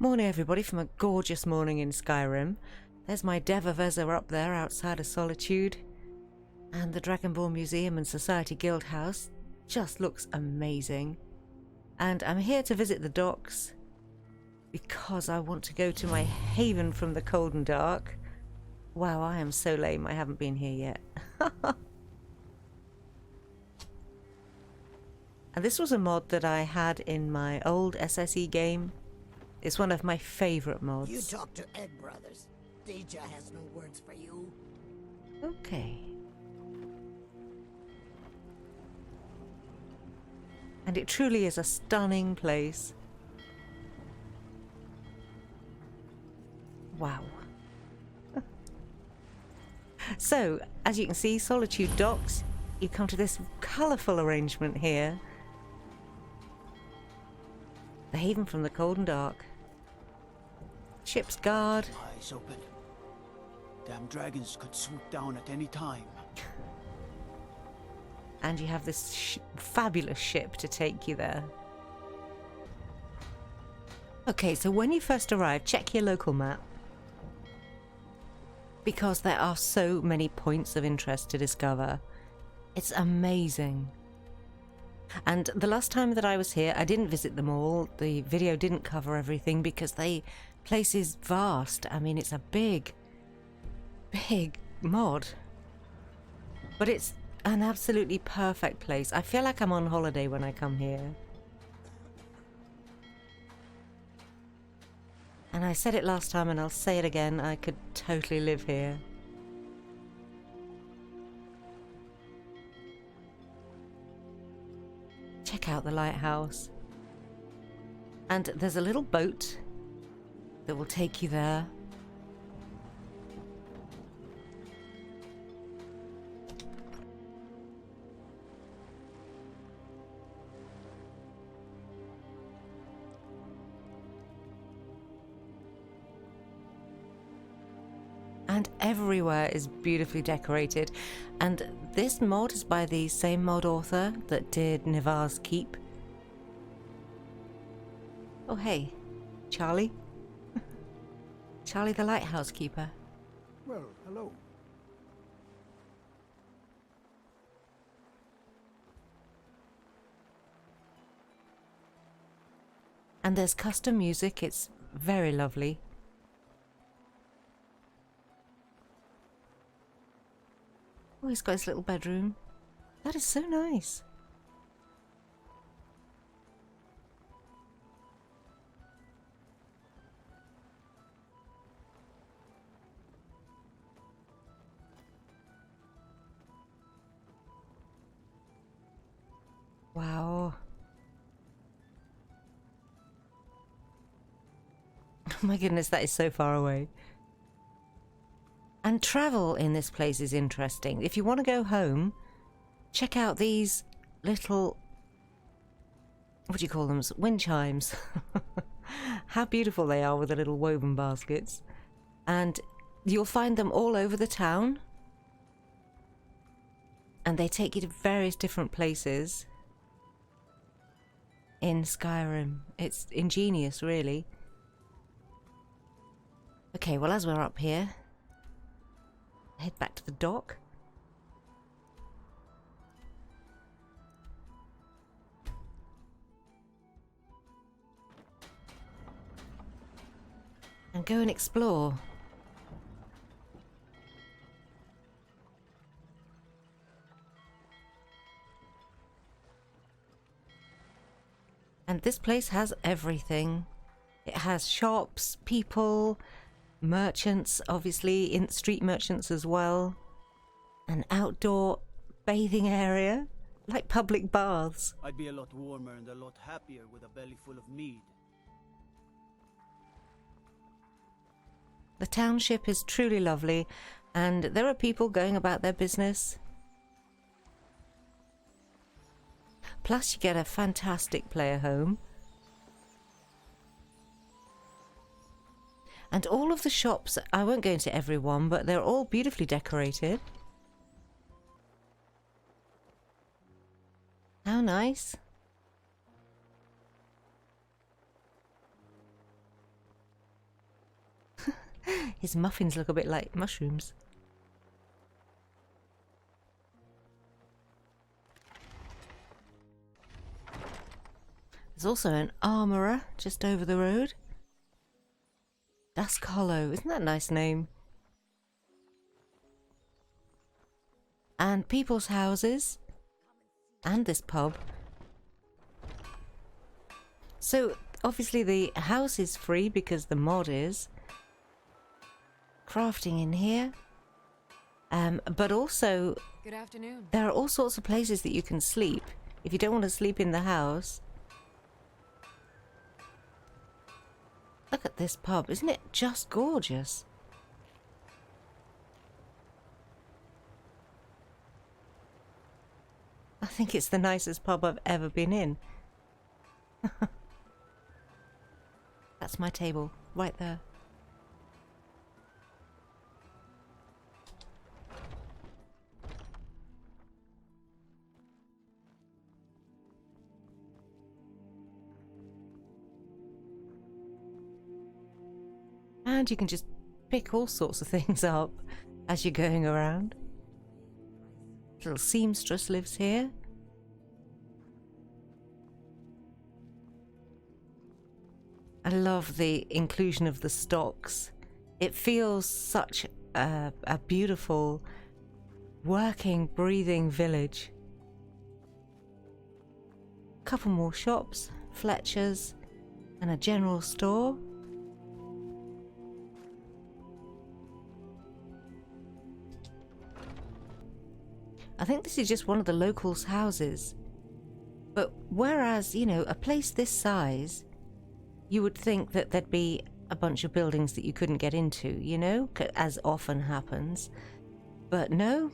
Morning everybody from a gorgeous morning in Skyrim. There's my Devavezza up there outside of Solitude. And the Dragonborn Museum and Society Guild House just looks amazing. And I'm here to visit the docks because I want to go to my haven from the cold and dark. Wow, I am so lame, I haven't been here yet. And this was a mod that I had in my old SSE game. It's one of my favourite mods. You talk to Egg Brothers. Deja has no words for you. Okay. And it truly is a stunning place. Wow. So, as you can see, Solitude Docks, you come to this colourful arrangement here. The haven from the cold and dark. Ship's guard. Eyes open. Damn dragons could swoop down at any time. And you have this fabulous ship to take you there. Okay, so when you first arrive, check your local map. Because there are so many points of interest to discover. It's amazing. And the last time that I was here, I didn't visit them all. The video didn't cover everything because the place is vast. I mean, it's a big mod. But it's an absolutely perfect place. I feel like I'm on holiday when I come here. And I said it last time and I'll say it again, I could totally live here. Check out the lighthouse. And there's a little boat that will take you there. And everywhere is beautifully decorated. And this mod is by the same mod author that did Nivar's Keep. Oh hey, Charlie. Charlie the lighthouse keeper. Well, hello. And there's custom music, it's very lovely. Oh, he's got his little bedroom. That is so nice. Wow. Oh my goodness, that is so far away. And travel in this place is interesting. If you want to go home, check out these little, what do you call them? Wind chimes. How beautiful they are with the little woven baskets. And you'll find them all over the town. And they take you to various different places in Skyrim. It's ingenious, really. Okay, well, as we're up here, head back to the dock. And go and explore. And this place has everything. It has shops, people, merchants, obviously, in street merchants as well. An outdoor bathing area, like public baths. I'd be a lot warmer and a lot happier with a belly full of mead. The township is truly lovely, and there are people going about their business. Plus you get a fantastic player home. And all of the shops, I won't go into every one, but they're all beautifully decorated. How nice. His muffins look a bit like mushrooms. There's also an armourer just over the road. Dusk Hollow, isn't that a nice name? And people's houses. And this pub. So, obviously the house is free because the mod is. Crafting in here. But also... Good afternoon. There are all sorts of places that you can sleep. If you don't want to sleep in the house... Look at this pub. Isn't it just gorgeous? I think it's the nicest pub I've ever been in. That's my table, right there. And you can just pick all sorts of things up as you're going around. Little seamstress lives here. I love the inclusion of the stocks. It feels such a beautiful, working, breathing village. Couple more shops, Fletcher's, and a general store. I think this is just one of the locals' houses. But whereas, you know, a place this size, you would think that there'd be a bunch of buildings that you couldn't get into, you know, as often happens. But no,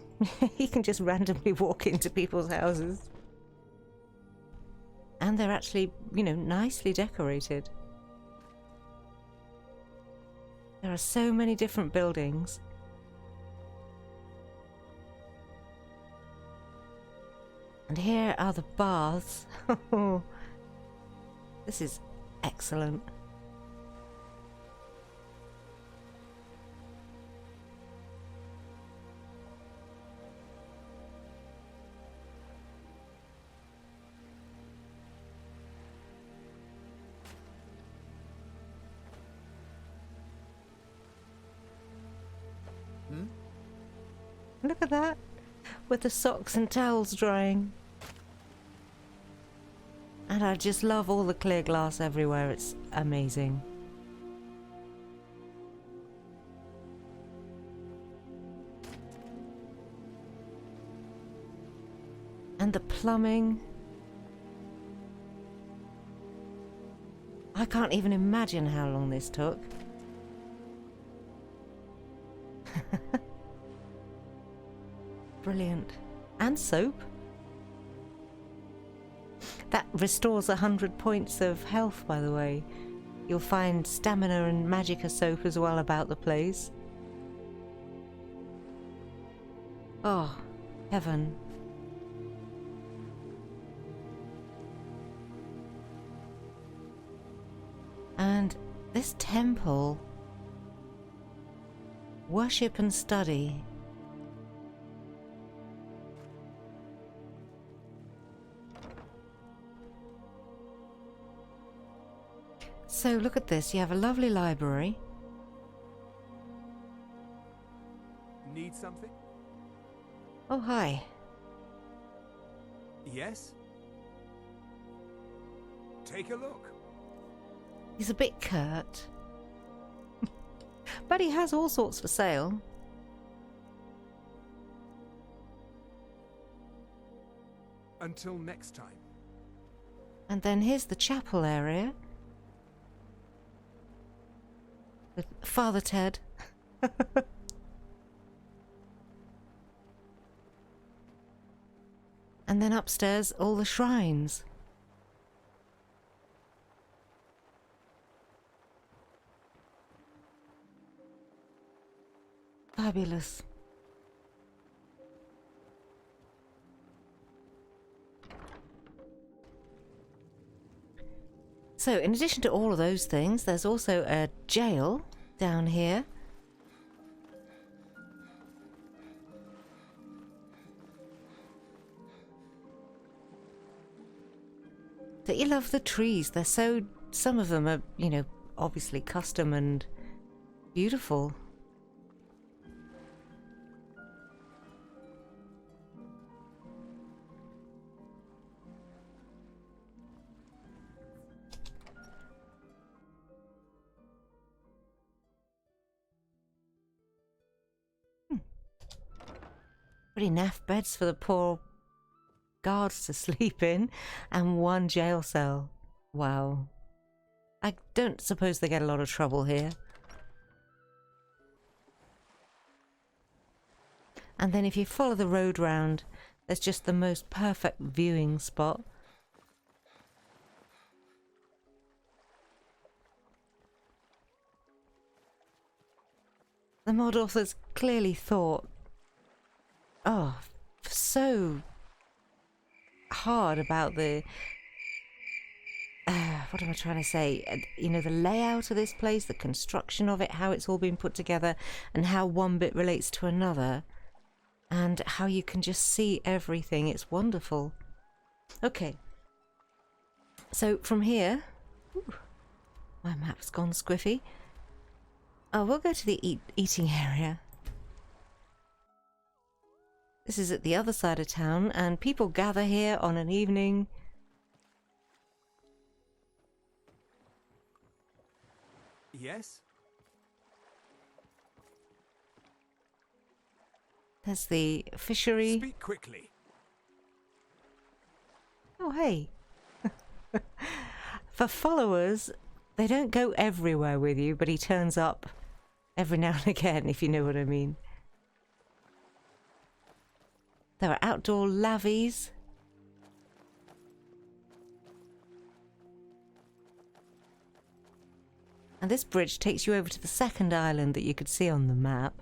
you can just randomly walk into people's houses. And they're actually, you know, nicely decorated. There are so many different buildings. And here are the baths. This is excellent. Look at that, with the socks and towels drying. And I just love all the clear glass everywhere, it's amazing. And the plumbing. I can't even imagine how long this took. Brilliant. And soap. That restores 100 points of health, by the way. You'll find stamina and magicka soap as well about the place. Oh, heaven. And this temple. Worship and study. So look at this, you have a lovely library. Need something? Oh, hi. Yes? Take a look. He's a bit curt. But he has all sorts for sale. Until next time. And then here's the chapel area. With Father Ted. And then upstairs, all the shrines. Fabulous. So, in addition to all of those things, there's also a jail down here. Don't you love the trees? They're so... Some of them are, you know, obviously custom and beautiful. Pretty naff beds for the poor guards to sleep in, and one jail cell. Wow. I don't suppose they get a lot of trouble here. And then if you follow the road round, there's just the most perfect viewing spot. The mod authors clearly thought, oh, so hard about the what am I trying to say? You know, the layout of this place, the construction of it, how it's all been put together, and how one bit relates to another, and how you can just see everything. It's wonderful. Okay, so from here, ooh, my map's gone squiffy. Oh, we'll go to the eating area. This is at the other side of town, and people gather here on an evening. Yes? There's the fishery. Speak quickly. Oh, hey. For followers, they don't go everywhere with you, but he turns up every now and again, if you know what I mean. There are outdoor lavies. And this bridge takes you over to the second island that you could see on the map.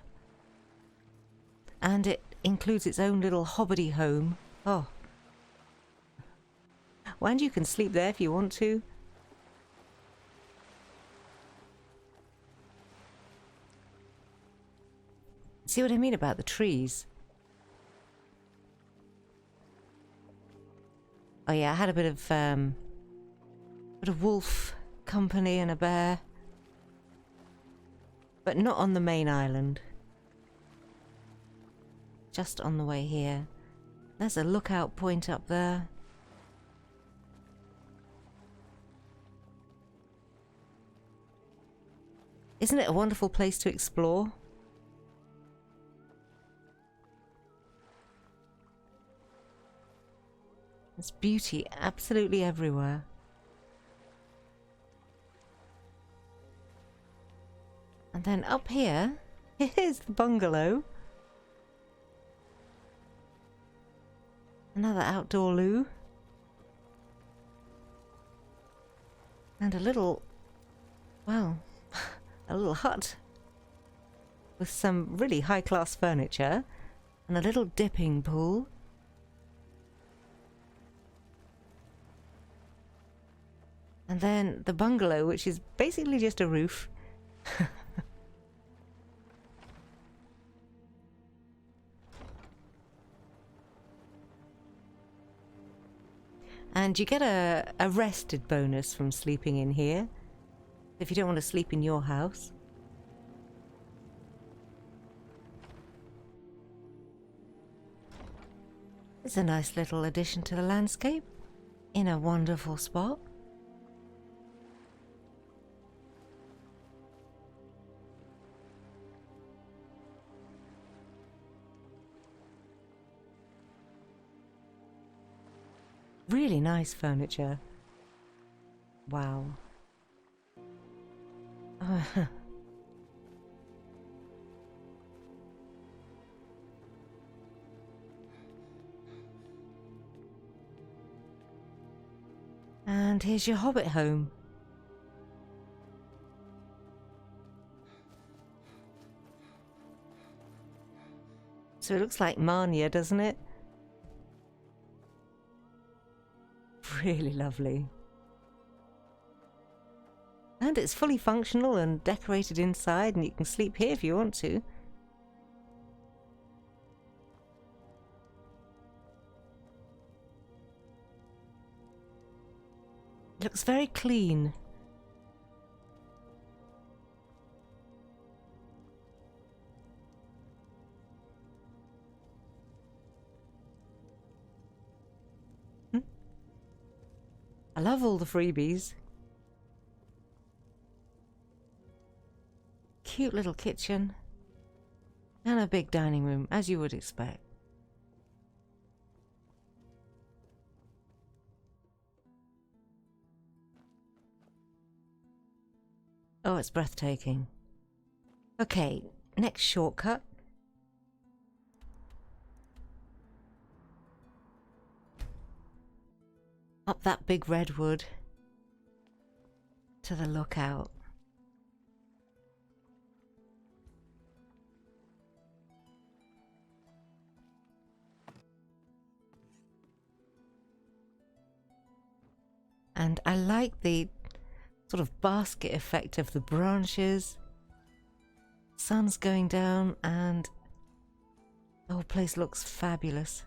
And it includes its own little hobbity home. Oh. And you can sleep there if you want to. See what I mean about the trees? Oh yeah, I had a bit of wolf company and a bear. But not on the main island. Just on the way here. There's a lookout point up there. Isn't it a wonderful place to explore? There's beauty absolutely everywhere. And then up here, here's the bungalow. Another outdoor loo. And a little, well, a little hut with some really high-class furniture and a little dipping pool. And then the bungalow, which is basically just a roof. And you get a rested bonus from sleeping in here, if you don't want to sleep in your house. It's a nice little addition to the landscape, in a wonderful spot. Really nice furniture. Wow. And here's your hobbit home. So it looks like Marnia, doesn't it? Really lovely. And it's fully functional and decorated inside, and you can sleep here if you want to. Looks very clean. I love all the freebies. Cute little kitchen. And a big dining room, as you would expect. Oh, it's breathtaking. Okay, next shortcut. Up that big redwood to the lookout. And I like the sort of basket effect of the branches. Sun's going down and the whole place looks fabulous.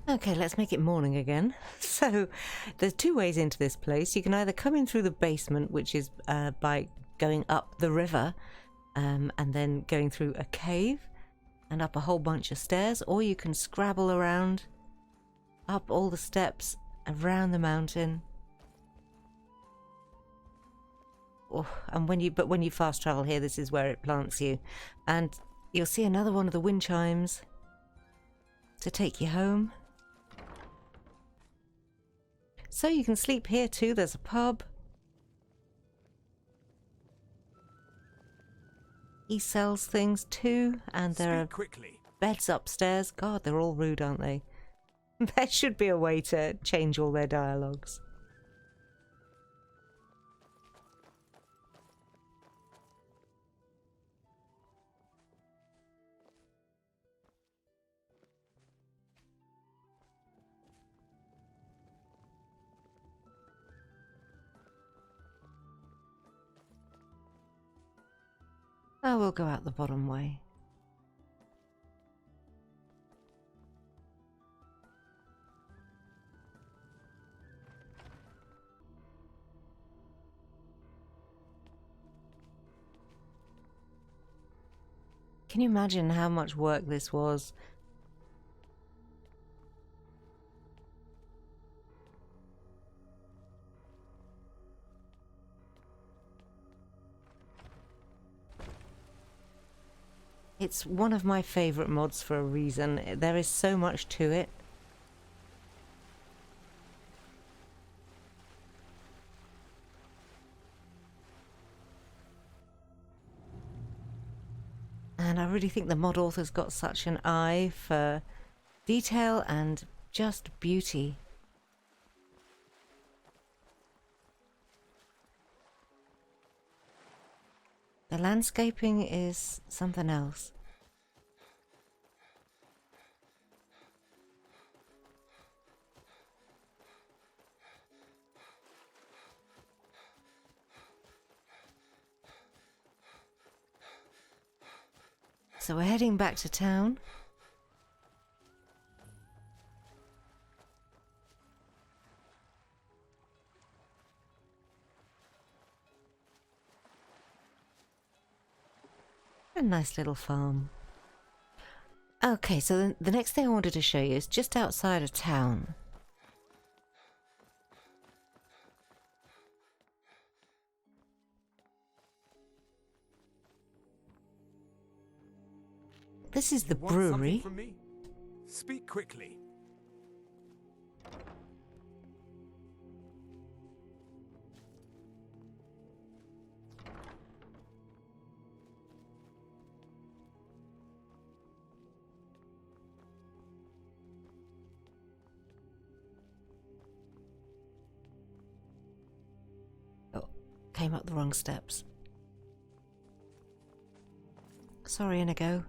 Okay, let's make it morning again. So, there's two ways into this place. You can either come in through the basement, which is by going up the river, and then going through a cave and up a whole bunch of stairs, or you can scrabble around up all the steps around the mountain. Oh, and when you fast travel here, this is where it plants you, and you'll see another one of the wind chimes to take you home. So you can sleep here too. There's a pub. He sells things too, and there are quickly. beds upstairs. God, they're all rude, aren't they? There should be a way to change all their dialogues. Oh, we'll go out the bottom way. Can you imagine how much work this was? It's one of my favourite mods for a reason. There is so much to it. And I really think the mod author's got such an eye for detail and just beauty. The landscaping is something else. So we're heading back to town. A nice little farm. Okay, so the next thing I wanted to show you is just outside of town. This is the Want brewery. something from me? Speak quickly. Oh, came up the wrong steps. Sorry, Inigo.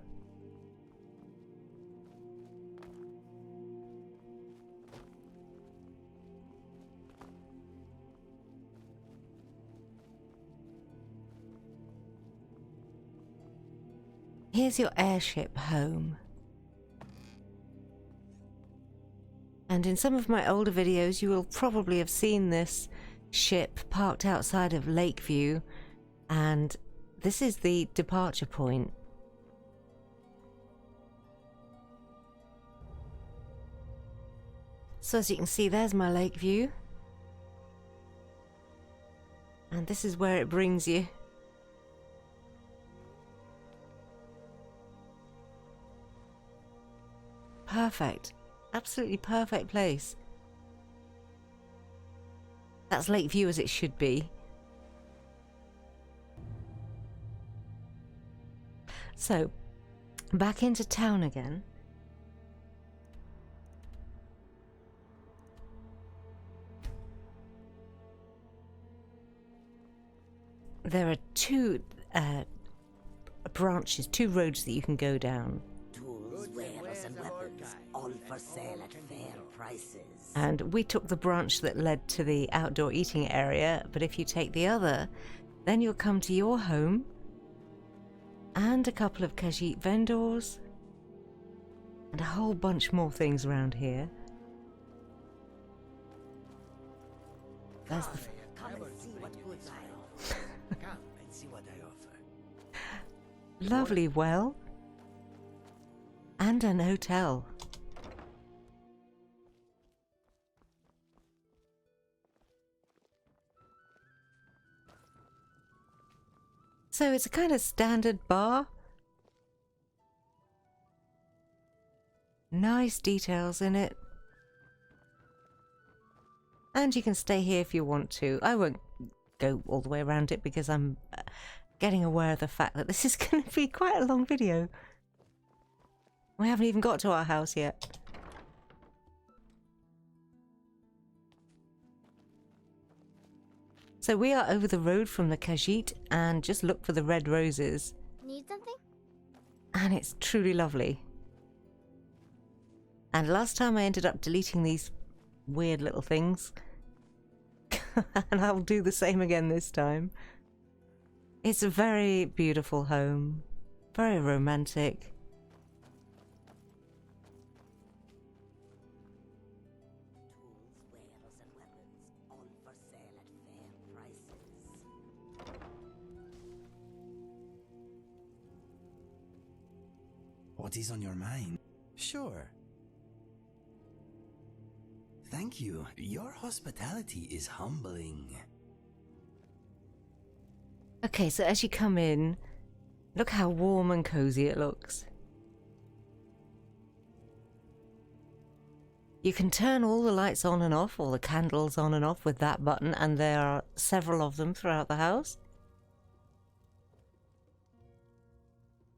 Here's your airship home. And in some of my older videos, you will probably have seen this ship parked outside of Lakeview, and this is the departure point. So as you can see, there's my Lakeview. And this is where it brings you. Perfect. Absolutely perfect place. That's Lakeview as it should be. So, back into town again. There are two branches, two roads that you can go down. Tools, wares, and weapons, all for sale at fair prices. And we took the branch that led to the outdoor eating area, but if you take the other, then you'll come to your home and a couple of Khajiit vendors and a whole bunch more things around here. There's the Come and see what goods I offer. Come and see what I offer. lovely well and an hotel. So it's a kind of standard bar. Nice details in it. And you can stay here if you want to. I won't go all the way around it because I'm getting aware of the fact that this is going to be quite a long video. We haven't even got to our house yet. So we are over the road from the Khajiit, and just look for the red roses. Need something? And it's truly lovely. And last time I ended up deleting these weird little things. And I'll do the same again this time. It's a very beautiful home. Very romantic. Tools, wares, and weapons, all for sale at fair prices. What is on your mind? Sure. Thank you. Your hospitality is humbling. Okay, so as you come in, look how warm and cozy it looks. You can turn all the lights on and off, all the candles on and off with that button, and there are several of them throughout the house.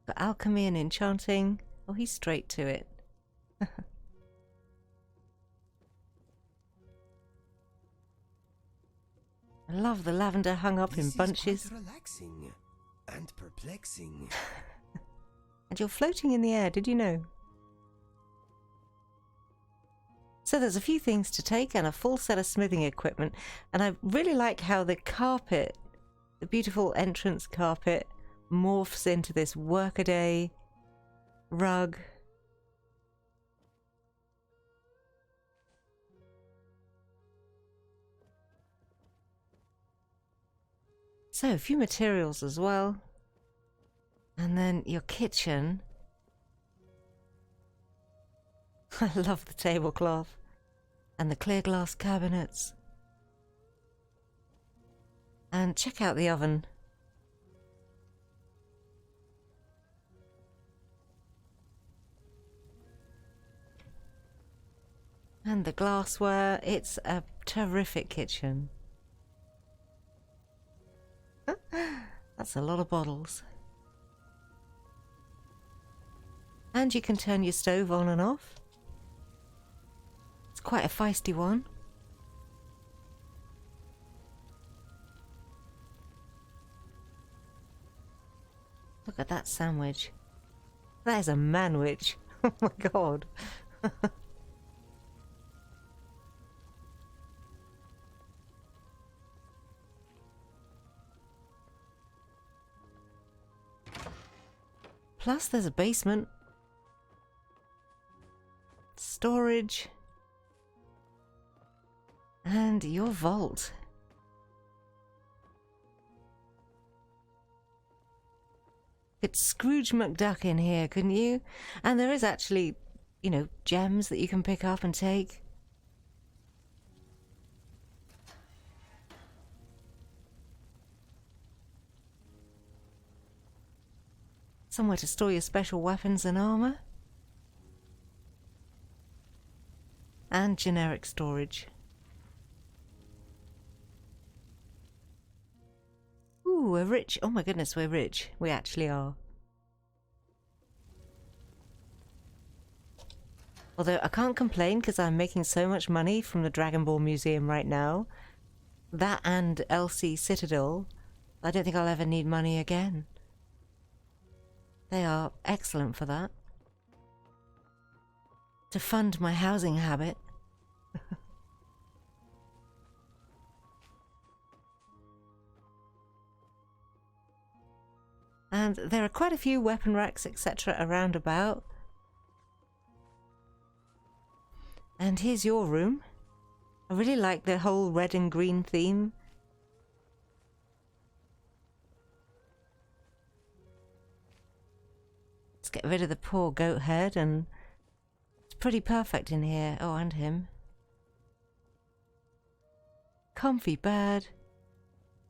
For alchemy and enchanting, oh, he's straight to it. I love the lavender hung up in bunches. Quite relaxing and perplexing. And you're floating in the air, did you know? So there's a few things to take and a full set of smithing equipment. And I really like how the carpet, the beautiful entrance carpet, morphs into this workaday rug. So a few materials as well. And then your kitchen. I love the tablecloth. And the clear glass cabinets. And check out the oven. And the glassware. It's a terrific kitchen. That's a lot of bottles. And you can turn your stove on and off. It's quite a feisty one. Look at that sandwich. That is a manwich. Oh my god. Plus there's a basement. Storage. And your vault. Could Scrooge McDuck in here, couldn't you? And there is actually, you know, gems that you can pick up and take. Somewhere to store your special weapons and armor. And generic storage. Ooh, we're rich. Oh my goodness, we're rich. We actually are. Although I can't complain because I'm making so much money from the Dragon Ball Museum right now. That and Elsie Citadel. I don't think I'll ever need money again. They are excellent for that. To fund my housing habit. And there are quite a few weapon racks, etc. around about. And here's your room. I really like the whole red and green theme. Let's get rid of the poor goat head, and it's pretty perfect in here. Oh, and him. Comfy bed.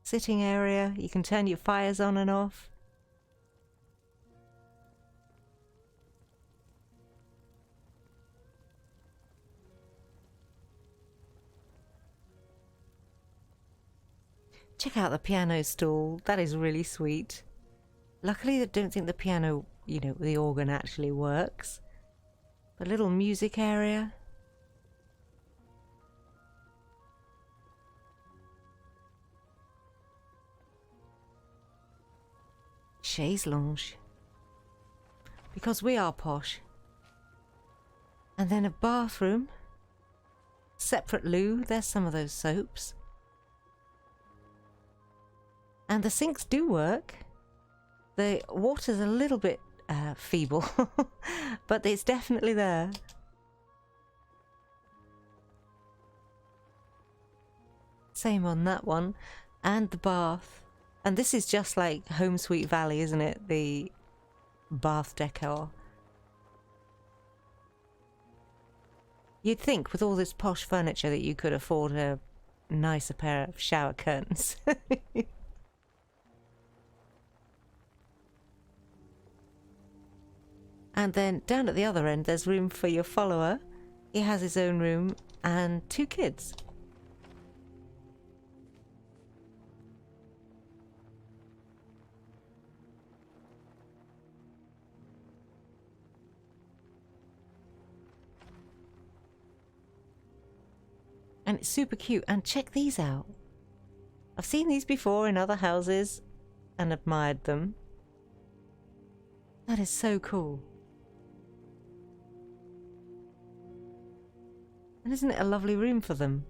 Sitting area. You can turn your fires on and off. Check out the piano stool. That is really sweet. Luckily, I don't think the piano, you know, the organ actually works. But little music area. Chaise lounge. Because we are posh. And then a bathroom. Separate loo. There's some of those soaps. And the sinks do work. The water's a little bit feeble, but it's definitely there. Same on that one. And the bath. And this is just like Home Sweet Valley, isn't it? The bath decor. You'd think with all this posh furniture that you could afford a nicer pair of shower curtains. And then down at the other end, there's room for your follower. He has his own room and 2 kids. And it's super cute. And check these out. I've seen these before in other houses and admired them. That is so cool. And isn't it a lovely room for them?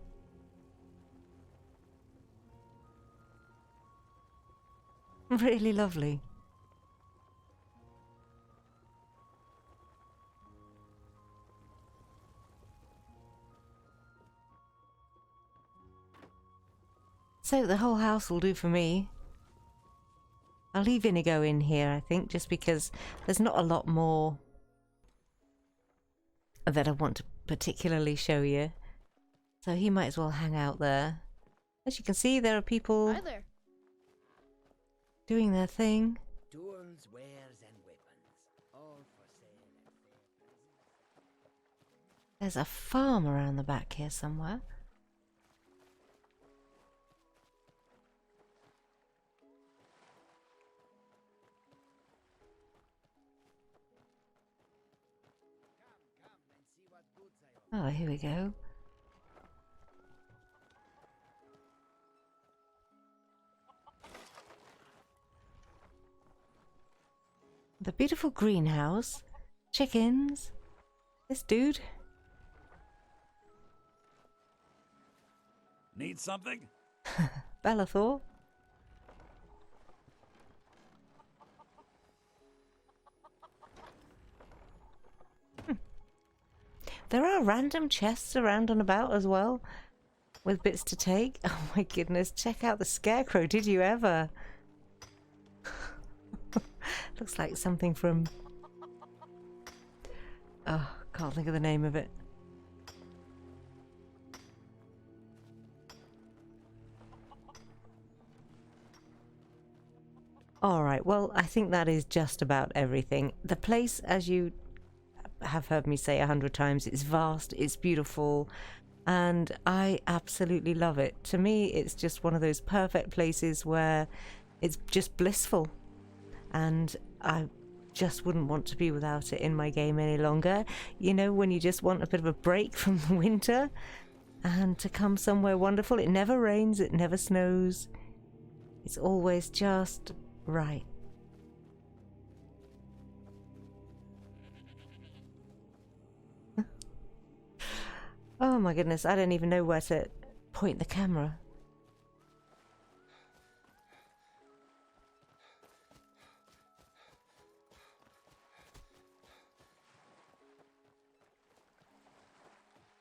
Really lovely. So the whole house will do for me. I'll leave Inigo in here, I think, just because there's not a lot more that I want to particularly show you. So he might as well hang out there. As you can see, there are people doing their thing. Tools, wares, and weapons, all for sale at fair prices. There's a farm around the back here somewhere. Oh, here we go. The beautiful greenhouse. Chickens. This dude. Need something? Bellathor. There are random chests around and about as well, with bits to take. Oh my goodness, check out the scarecrow, did you ever? Looks like something from... oh, can't think of the name of it. Alright, well, I think that is just about everything. The place, as you have heard me say 100 times, it's vast, it's beautiful, and I absolutely love it. To me, it's just one of those perfect places where it's just blissful, and I just wouldn't want to be without it in my game any longer. You know, when you just want a bit of a break from the winter and to come somewhere wonderful. It never rains, it never snows. It's always just right. Oh my goodness, I don't even know where to point the camera.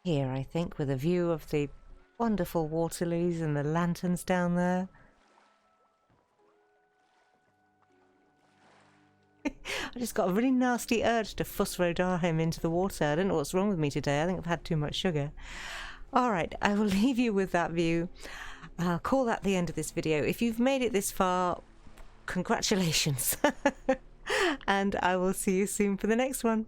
Here, I think, with a view of the wonderful water lilies and the lanterns down there. I just got a really nasty urge to fuss Rodarheim into the water. I don't know what's wrong with me today. I think I've had too much sugar. Alright, I will leave you with that view. I'll call that the end of this video. If you've made it this far, congratulations. And I will see you soon for the next one.